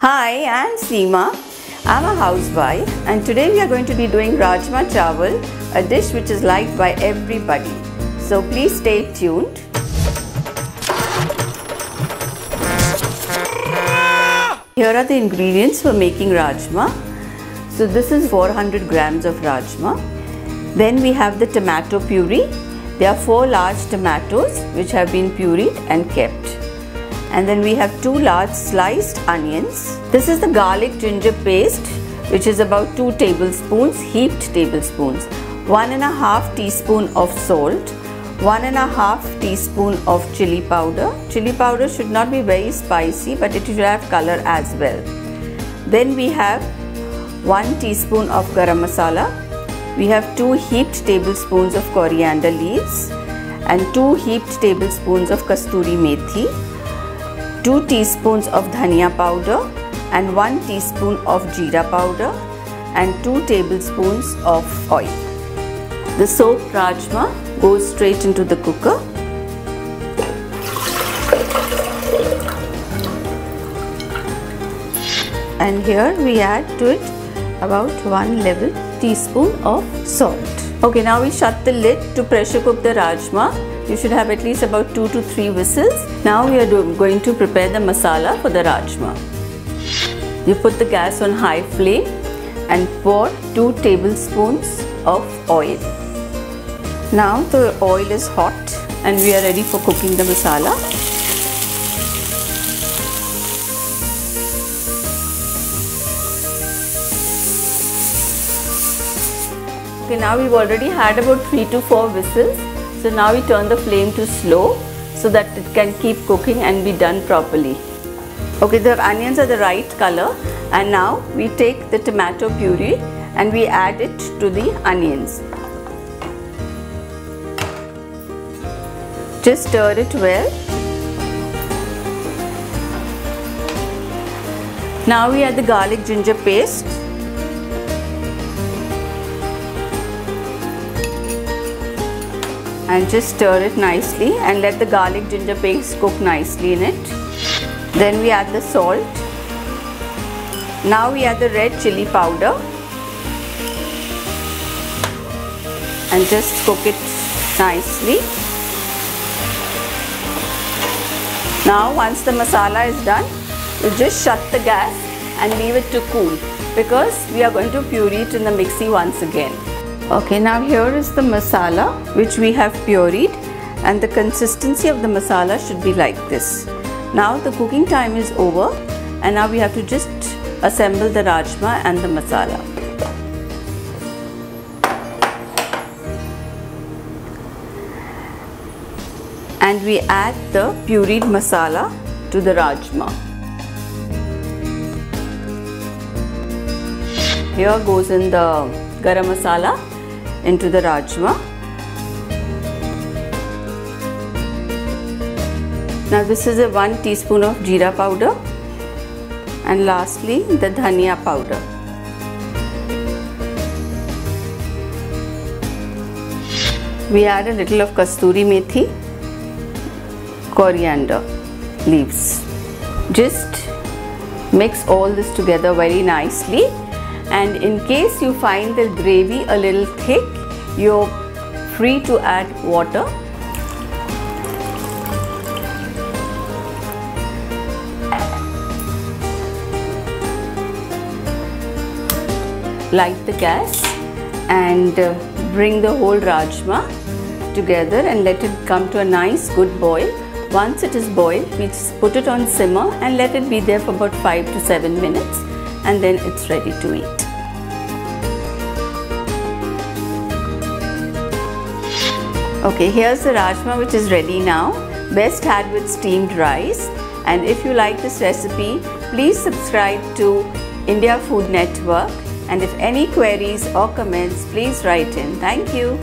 Hi, I'm Seema. I'm a housewife and today we are going to be doing Rajma Chawal, a dish which is liked by everybody. So please stay tuned. Here are the ingredients for making Rajma. So this is 400 grams of Rajma. Then we have the tomato puree. There are 4 large tomatoes which have been pureed and kept. And then we have 2 large sliced onions. This is the garlic ginger paste, which is about 2 tablespoons, heaped tablespoons. 1½ teaspoon of salt, 1½ teaspoon of chili powder. Chili powder should not be very spicy, but it should have color as well. Then we have 1 teaspoon of Garam Masala. We have 2 heaped tablespoons of coriander leaves and 2 heaped tablespoons of Kasuri Methi, 2 teaspoons of dhania powder and 1 teaspoon of jeera powder and 2 tablespoons of oil. The soaked rajma goes straight into the cooker. And here we add to it about 1 level teaspoon of salt. Okay, now we shut the lid to pressure cook the rajma. You should have at least about 2 to 3 whistles. Now we are going to prepare the masala for the rajma. You put the gas on high flame and pour 2 tablespoons of oil. Now the oil is hot and we are ready for cooking the masala. Okay, now we've already had about 3 to 4 whistles. So now we turn the flame to slow so that it can keep cooking and be done properly. Okay, the onions are the right color and now we take the tomato puree and we add it to the onions. Just stir it well. Now we add the garlic ginger paste. And just stir it nicely and let the garlic ginger paste cook nicely in it. Then we add the salt. Now we add the red chilli powder and just cook it nicely. Now once the masala is done, you just shut the gas and leave it to cool because we are going to puree it in the mixie once again. Okay, now here is the masala which we have pureed and the consistency of the masala should be like this. Now the cooking time is over and now we have to just assemble the rajma and the masala. And we add the pureed masala to the rajma. Here goes in the garam masala into the rajma. Now this is a 1 teaspoon of jeera powder and lastly the dhania powder. We add a little of Kasuri Methi, coriander leaves. Just mix all this together very nicely. And in case you find the gravy a little thick, you're free to add water. Light the gas and bring the whole rajma together and let it come to a nice good boil. Once it is boiled, we just put it on simmer and let it be there for about 5 to 7 minutes and then it's ready to eat. Okay, here's the rajma which is ready now. Best had with steamed rice. And if you like this recipe, please subscribe to India Food Network. And if any queries or comments, please write in. Thank you.